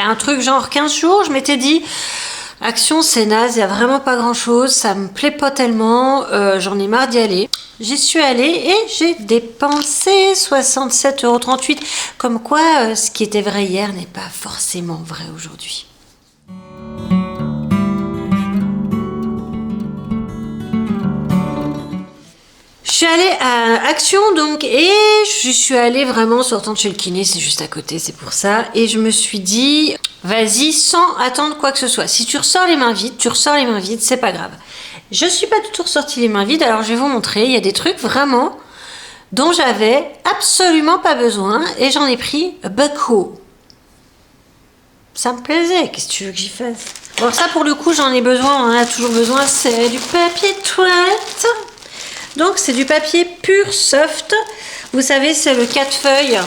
y a un truc genre 15 jours, je m'étais dit, Action c'est naze, il n'y a vraiment pas grand chose, ça me plaît pas tellement, j'en ai marre d'y aller. J'y suis allée et j'ai dépensé 67,38 €. Comme quoi, ce qui était vrai hier n'est pas forcément vrai aujourd'hui. Je suis allée à Action donc et je suis allée vraiment sortant de chez le kiné, c'est juste à côté, c'est pour ça. Et je me suis dit, vas-y sans attendre quoi que ce soit. Si tu ressors les mains vides, tu ressors les mains vides, c'est pas grave. Je suis pas du tout ressortie les mains vides, alors je vais vous montrer. Il y a des trucs vraiment dont j'avais absolument pas besoin et j'en ai pris beaucoup. Ça me plaisait, qu'est-ce que tu veux que j'y fasse? Bon ça pour le coup j'en ai besoin, on en a toujours besoin, c'est du papier toilette. Donc c'est du papier pur soft. Vous savez, c'est le 4 feuilles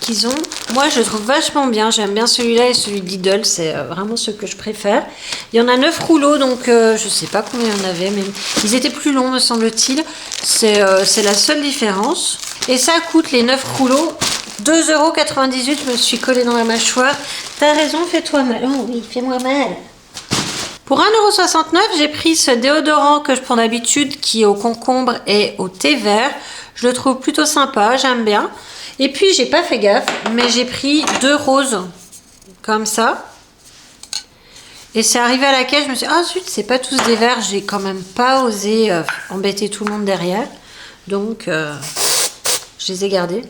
qu'ils ont. Moi, je le trouve vachement bien. J'aime bien celui-là et celui de Lidl. C'est vraiment ce que je préfère. Il y en a 9 rouleaux, donc je sais pas combien il y en avait. Mais ils étaient plus longs, me semble-t-il. C'est la seule différence. Et ça coûte, les 9 rouleaux, 2,98 €. Je me suis collée dans la mâchoire. T'as raison, fais-toi mal. Oh oui, fais-moi mal. Pour 1,69 €, j'ai pris ce déodorant que je prends d'habitude qui est au concombre et au thé vert. Je le trouve plutôt sympa, j'aime bien. Et puis, j'ai pas fait gaffe, mais j'ai pris 2 roses comme ça. Et c'est arrivé à la caisse, je me suis dit, ah zut, c'est pas tous des verts. J'ai quand même pas osé embêter tout le monde derrière. Donc, je les ai gardés.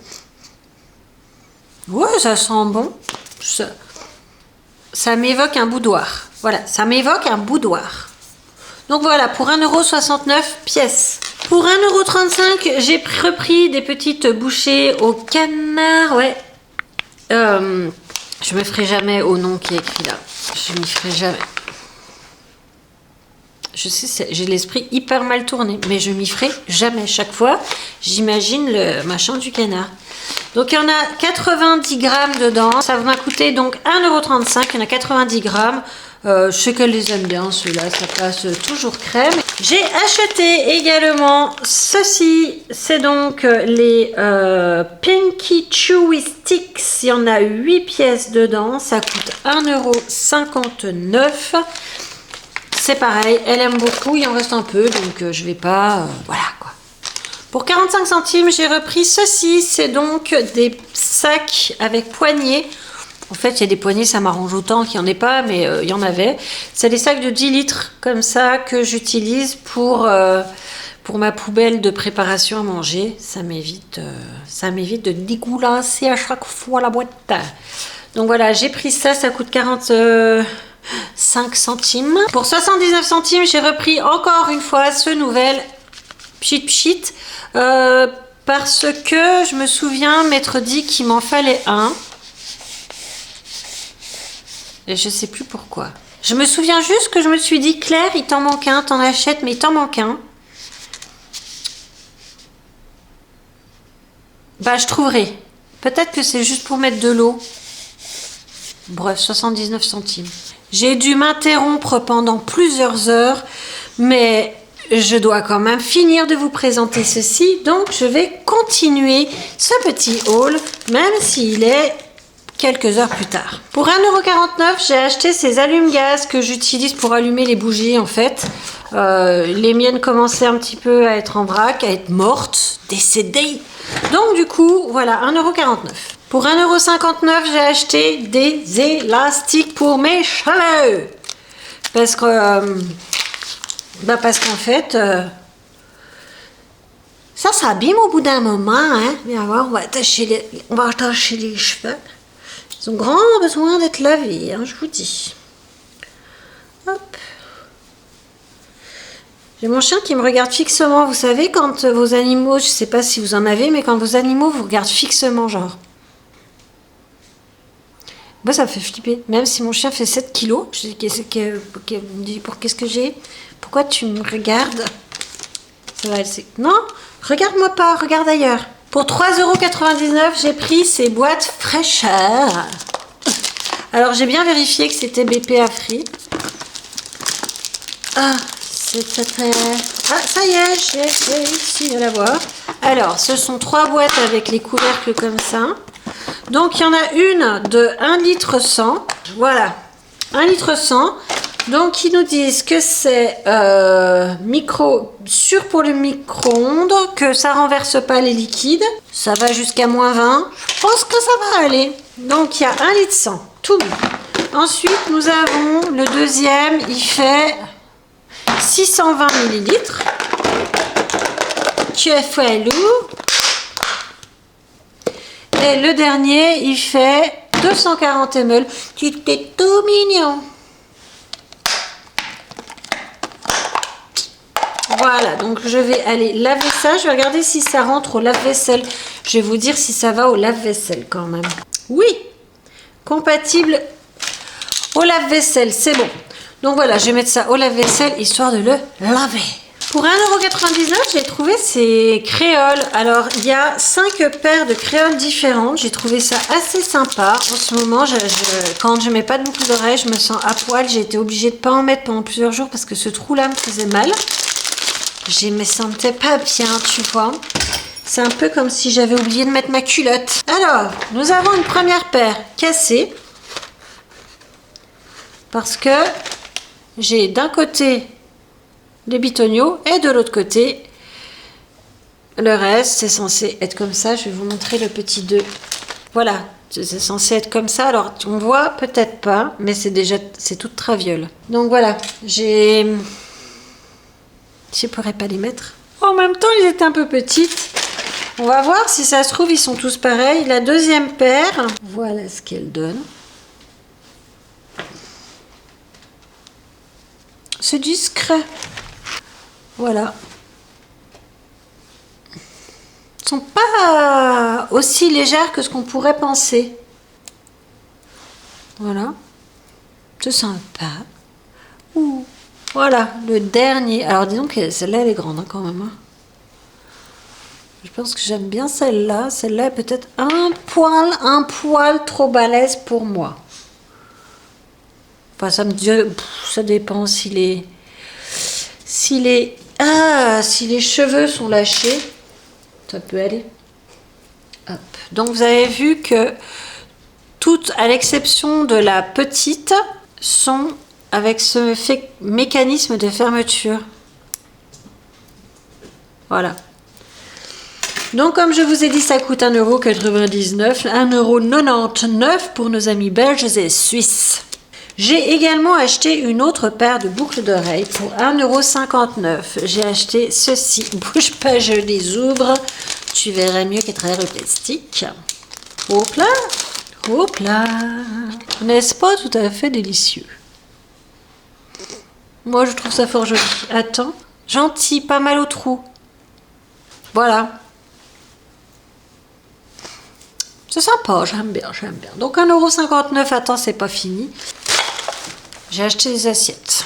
Ouais, ça sent bon. Ça m'évoque un boudoir. Voilà, ça m'évoque un boudoir. Donc voilà, pour 1,69 € pièce. Pour 1,35 €, j'ai repris des petites bouchées au canard. Ouais. Je me ferai jamais au nom qui est écrit là. Je m'y ferai jamais. Je sais, j'ai l'esprit hyper mal tourné, mais je m'y ferai jamais. Chaque fois, j'imagine le machin du canard. Donc il y en a 90 grammes dedans. Ça m'a coûté donc 1,35 €. Il y en a 90 grammes. Je sais qu'elle les aime bien, ceux-là, ça passe toujours crème. J'ai acheté également ceci. C'est donc les Pinky Chewy Sticks. Il y en a 8 pièces dedans. Ça coûte 1,59 €. C'est pareil, elle aime beaucoup. Il en reste un peu, donc je vais pas... voilà quoi. Pour 45 centimes, j'ai repris ceci. C'est donc des sacs avec poignées. En fait, il y a des poignées, ça m'arrange autant qu'il n'y en ait pas, mais il y en avait. C'est des sacs de 10 litres comme ça que j'utilise pour ma poubelle de préparation à manger. Ça m'évite de dégoulasser à chaque fois la boîte. Donc voilà, j'ai pris ça, ça coûte 45 centimes. Pour 79 centimes, j'ai repris encore une fois ce nouvel pchit parce que je me souviens m'être dit qu'il m'en fallait un. Et je sais plus pourquoi. Je me souviens juste que je me suis dit, Claire, il t'en manque un, t'en achètes, mais il t'en manque un. Bah, je trouverai. Peut-être que c'est juste pour mettre de l'eau. Bref, 79 centimes. J'ai dû m'interrompre pendant plusieurs heures, mais je dois quand même finir de vous présenter ceci. Donc, je vais continuer ce petit haul, même s'il est... quelques heures plus tard. Pour 1,49 €, j'ai acheté ces allume-gaz que j'utilise pour allumer les bougies en fait. Les miennes commençaient un petit peu à être en vrac, à être mortes, décédées. Donc du coup, voilà, 1,49 €. Pour 1,59 €, j'ai acheté des élastiques pour mes cheveux. Parce qu'en fait, ça s'abîme au bout d'un moment. Hein. Viens voir, on va attacher les cheveux. Ils ont grand besoin d'être lavés, hein, je vous dis. Hop. J'ai mon chien qui me regarde fixement. Vous savez, quand vos animaux, je ne sais pas si vous en avez, mais quand vos animaux vous regardent fixement, genre. Moi, ça me fait flipper. Même si mon chien fait 7 kilos, je dis, qu'est-ce que j'ai? Pourquoi tu me regardes? Ça va, non, regarde-moi pas, regarde ailleurs. Pour 3,99 €, j'ai pris ces boîtes fraîcheur. Alors, j'ai bien vérifié que c'était BPA Free. Ah, ça y est, j'ai réussi à l'avoir. Alors, ce sont 3 boîtes avec les couvercles comme ça. Donc, il y en a une de 1,1 litre Voilà, 1 litre 100. Donc, ils nous disent que c'est sûr pour le micro-ondes, que ça renverse pas les liquides. Ça va jusqu'à -20. Je pense que ça va aller. Donc, il y a 1 litre 100. Tout bon. Ensuite, nous avons le deuxième. Il fait 620 millilitres. Qui est fait lourd. Et le dernier, il fait 240 ml. Qui était tout mignon. Voilà, donc je vais aller laver ça. Je vais regarder si ça rentre au lave-vaisselle. Je vais vous dire si ça va au lave-vaisselle quand même. Oui, compatible au lave-vaisselle, c'est bon. Donc voilà, je vais mettre ça au lave-vaisselle histoire de le laver. Pour 1,99 €, j'ai trouvé ces créoles. Alors, il y a 5 paires de créoles différentes. J'ai trouvé ça assez sympa. En ce moment, quand je mets pas de boucle d'oreille, je me sens à poil. J'ai été obligée de pas en mettre pendant plusieurs jours parce que ce trou-là me faisait mal. Je me sentais pas bien, tu vois. C'est un peu comme si j'avais oublié de mettre ma culotte. Alors, nous avons une première paire cassée. Parce que j'ai d'un côté les bitoniaux et de l'autre côté le reste. C'est censé être comme ça. Je vais vous montrer le petit 2. Voilà, c'est censé être comme ça. Alors, on voit peut-être pas, mais c'est toute traviole. Donc voilà, je pourrais pas les mettre. En même temps, ils étaient un peu petites. On va voir si ça se trouve, ils sont tous pareils. La deuxième paire, voilà ce qu'elle donne. C'est discret. Voilà. Ils sont pas aussi légères que ce qu'on pourrait penser. Voilà. C'est sympa. Ouh. Voilà, le dernier. Alors, disons que celle-là, elle est grande hein, quand même. Hein. Je pense que j'aime bien celle-là. Celle-là est peut-être un poil trop balèze pour moi. Enfin, ça dépend si les cheveux sont lâchés. Ça peut aller. Hop. Donc, vous avez vu que toutes, à l'exception de la petite, sont avec ce mécanisme de fermeture. Voilà. Donc, comme je vous ai dit, ça coûte 1,99 €, 1,99 € pour nos amis belges et suisses. J'ai également acheté une autre paire de boucles d'oreilles pour 1,59 €. J'ai acheté ceci. Bouge pas, je les ouvre. Tu verras mieux qu'à travers le plastique. Hop là, hop là. N'est-ce pas tout à fait délicieux? Moi, je trouve ça fort joli. Attends. Gentil, pas mal au trou. Voilà. C'est sympa, j'aime bien, j'aime bien. Donc 1,59 €, attends, c'est pas fini. J'ai acheté des assiettes.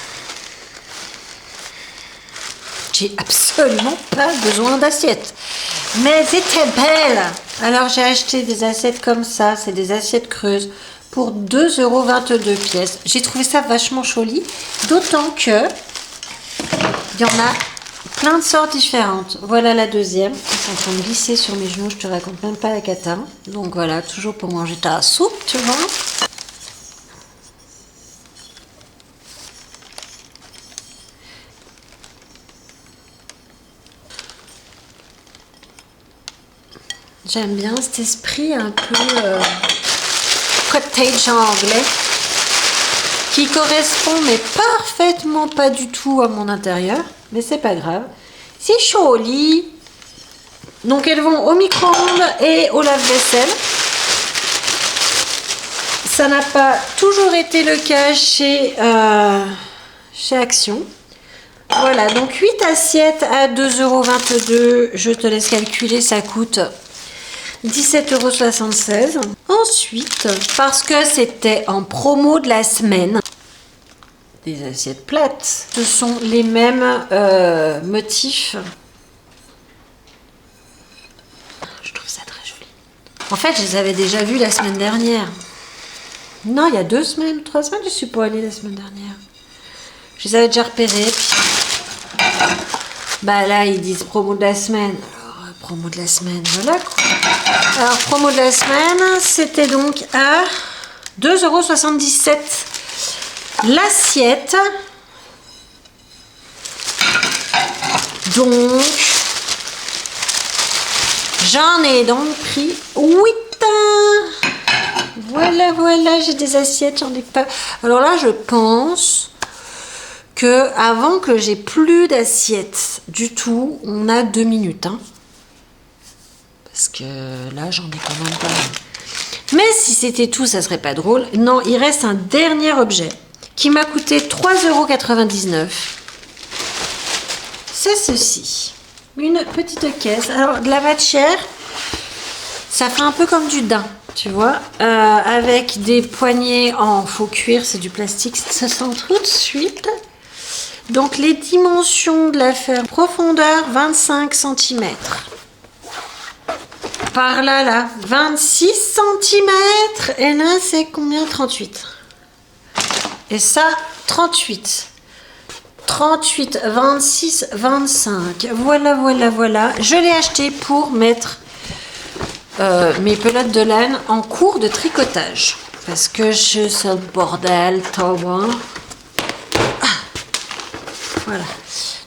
J'ai absolument pas besoin d'assiettes. Mais elles étaient belles. Alors j'ai acheté des assiettes comme ça, c'est des assiettes creuses, pour 2,22 € pièce. J'ai trouvé ça vachement joli, d'autant que il y en a plein de sortes différentes. Voilà la deuxième. C'est en train de glisser sur mes genoux, je te raconte même pas la cata. Donc voilà, toujours pour manger ta soupe, tu vois. J'aime bien cet esprit un peu cottage anglais qui correspond mais parfaitement pas du tout à mon intérieur, mais c'est pas grave. C'est joli. Donc elles vont au micro-ondes et au lave-vaisselle. Ça n'a pas toujours été le cas chez Action. Voilà, donc 8 assiettes à 2,22 €. Je te laisse calculer, ça coûte 17,76 €. Ensuite, parce que c'était en promo de la semaine, des assiettes plates. Ce sont les mêmes motifs. Je trouve ça très joli. En fait, je les avais déjà vus la semaine dernière. Non, il y a 2 semaines, 3 semaines, je suis pas allée la semaine dernière. Je les avais déjà repérés. Puis... bah là, ils disent promo de la semaine. Alors, promo de la semaine, voilà quoi. Alors, promo de la semaine, c'était donc à 2,77 € l'assiette. Donc, j'en ai donc pris 8. Voilà, voilà, j'ai des assiettes, j'en ai pas. Alors là, je pense que avant que j'ai plus d'assiettes du tout, on a 2 minutes. Hein. Parce que là, j'en ai quand même pas. Mais si c'était tout, ça serait pas drôle. Non, il reste un dernier objet qui m'a coûté 3,99 €. C'est ceci. Une petite caisse. Alors, de la matière, ça fait un peu comme du daim, tu vois. Avec des poignées en faux cuir, c'est du plastique, ça sent tout de suite. Donc, les dimensions de l'affaire. Profondeur, 25 cm. Par là, là, 26 cm. Et là, c'est combien? 38. Et ça, 38. 38, 26, 25. Voilà, voilà, voilà. Je l'ai acheté pour mettre mes pelotes de laine en cours de tricotage. Parce que je suis le bordel, toi. Voilà.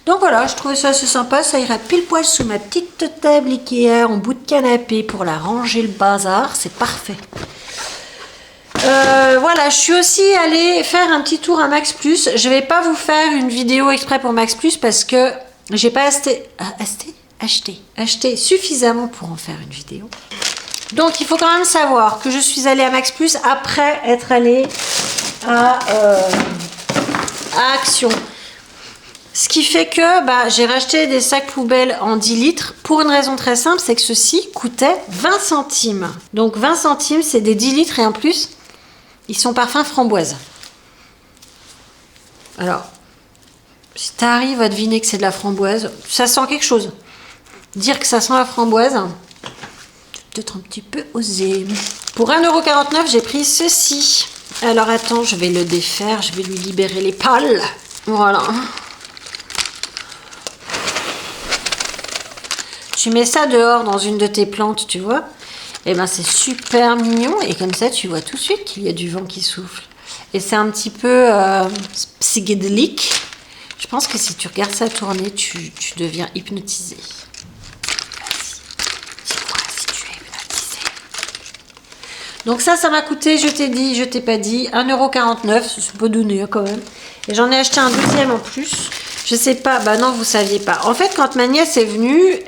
Donc voilà, je trouvais ça assez sympa. Ça ira pile poil sous ma petite table Ikea en bout de canapé pour la ranger le bazar. C'est parfait. Voilà, je suis aussi allée faire un petit tour à Max Plus. Je vais pas vous faire une vidéo exprès pour Max Plus parce que j'ai pas acheté suffisamment pour en faire une vidéo. Donc il faut quand même savoir que je suis allée à Max Plus après être allée à Action. Ce qui fait que j'ai racheté des sacs poubelles en 10 litres pour une raison très simple, c'est que ceci coûtait 20 centimes. Donc 20 centimes, c'est des 10 litres et en plus, ils sont parfum framboise. Alors, si tu arrives à deviner que c'est de la framboise, ça sent quelque chose. Dire que ça sent la framboise, peut-être un petit peu osé. Pour 1,49 €, j'ai pris ceci. Alors attends, je vais le défaire, je vais lui libérer les pales. Voilà. Tu mets ça dehors dans une de tes plantes, tu vois. Et ben c'est super mignon et comme ça tu vois tout de suite qu'il y a du vent qui souffle. Et c'est un petit peu psychédélique. Je pense que si tu regardes ça tourner, tu deviens hypnotisé. Vas-y, dis-moi si tu es hypnotisé. Donc ça m'a coûté, je t'ai dit, je t'ai pas dit, 1,49 €, c'est pas donné quand même. Et j'en ai acheté un deuxième en plus. Je sais pas, non, vous saviez pas. En fait, quand ma nièce est venue,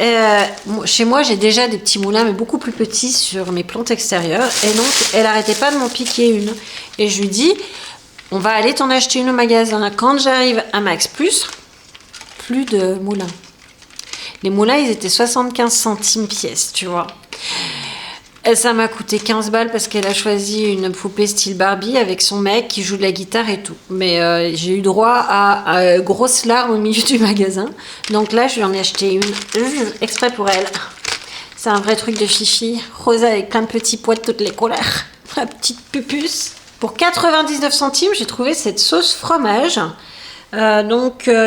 chez moi, j'ai déjà des petits moulins, mais beaucoup plus petits sur mes plantes extérieures. Et donc, elle arrêtait pas de m'en piquer une. Et je lui dis, on va aller t'en acheter une au magasin. Quand j'arrive à Max Plus, plus de moulins. Les moulins, ils étaient 75 centimes pièce, tu vois. Et ça m'a coûté 15 balles parce qu'elle a choisi une poupée style Barbie avec son mec qui joue de la guitare et tout. Mais j'ai eu droit à grosses larmes au milieu du magasin. Donc là, je lui en ai acheté une exprès pour elle. C'est un vrai truc de fifi. Rose avec plein de petits pois de toutes les couleurs. Ma petite pupuce. Pour 99 centimes, j'ai trouvé cette sauce fromage.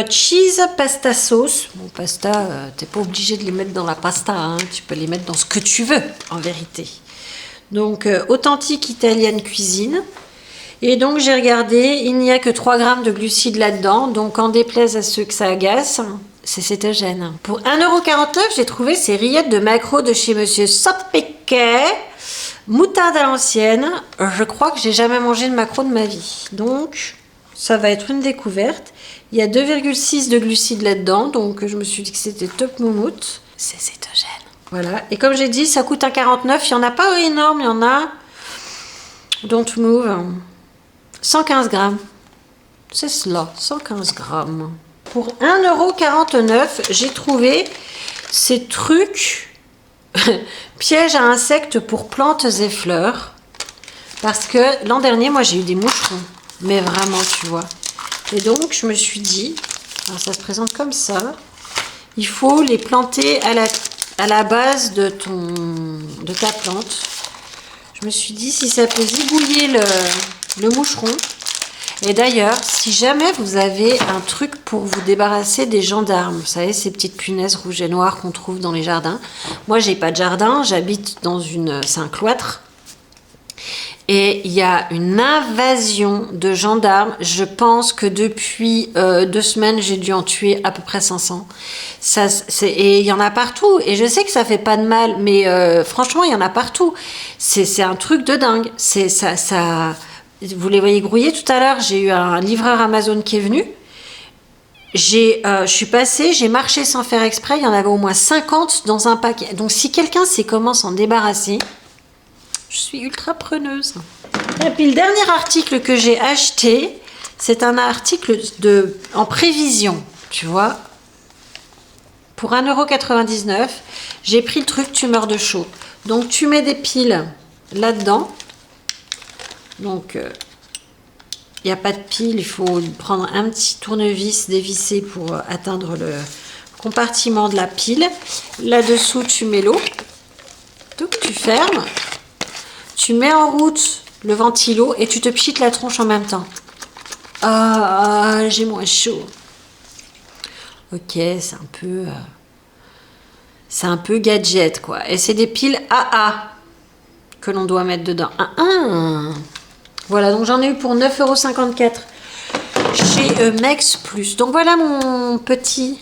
Cheese pasta sauce. Bon, pasta, t'es pas obligé de les mettre dans la pasta, hein. Tu peux les mettre dans ce que tu veux, en vérité. Donc, authentique italienne cuisine. Et donc, j'ai regardé, il n'y a que 3 grammes de glucides là-dedans. Donc, en déplaise à ceux que ça agace, c'est cétogène. Pour 1,49 €, j'ai trouvé ces rillettes de maquereau de chez Monsieur Sopiquet. Moutarde à l'ancienne. Je crois que j'ai jamais mangé de maquereau de ma vie. Donc, ça va être une découverte. Il y a 2,6 de glucides là-dedans, donc je me suis dit que c'était top moumoute. C'est cétogène. Voilà. Et comme j'ai dit, ça coûte 1,49 €. Il n'y en a pas énorme, il y en a. Don't move. 115 grammes. C'est cela, 115 grammes. Pour 1,49 €, j'ai trouvé ces trucs pièges à insectes pour plantes et fleurs. Parce que l'an dernier, moi, j'ai eu des moucherons. Mais vraiment, tu vois. Et donc, je me suis dit, alors ça se présente comme ça, il faut les planter à la base de ta plante. Je me suis dit, si ça peut zigouiller le moucheron. Et d'ailleurs, si jamais vous avez un truc pour vous débarrasser des gendarmes, vous savez, ces petites punaises rouges et noires qu'on trouve dans les jardins. Moi, j'ai pas de jardin, j'habite c'est un cloître. Et il y a une invasion de gendarmes. Je pense que depuis 2 semaines, j'ai dû en tuer à peu près 500. Et il y en a partout. Et je sais que ça fait pas de mal, mais franchement, il y en a partout. C'est un truc de dingue. Vous les voyez grouiller tout à l'heure. J'ai eu un livreur Amazon qui est venu. Je suis passée, j'ai marché sans faire exprès. Il y en avait au moins 50 dans un paquet. Donc si quelqu'un sait comment s'en débarrasser, je suis ultra preneuse. Et puis le dernier article que j'ai acheté, c'est un article en prévision, tu vois. Pour 1,99 €, j'ai pris le truc, tu meurs de chaud. Donc tu mets des piles là-dedans. Donc il n'y a pas de pile, il faut prendre un petit tournevis dévissé pour atteindre le compartiment de la pile. Là-dessous, tu mets l'eau. Donc tu fermes. Tu mets en route le ventilo et tu te pchites la tronche en même temps. Ah, j'ai moins chaud. Ok, c'est un peu gadget, quoi. Et c'est des piles AA que l'on doit mettre dedans. Voilà, donc j'en ai eu pour 9,54 € chez Mex Plus. Donc voilà mon petit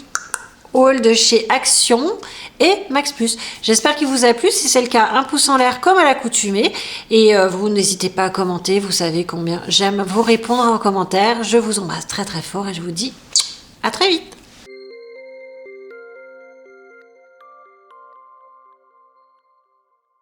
haul de chez Action et Max Plus. J'espère qu'il vous a plu. Si c'est le cas, un pouce en l'air comme à l'accoutumée. Et vous n'hésitez pas à commenter. Vous savez combien j'aime vous répondre en commentaire. Je vous embrasse très très fort et je vous dis à très vite.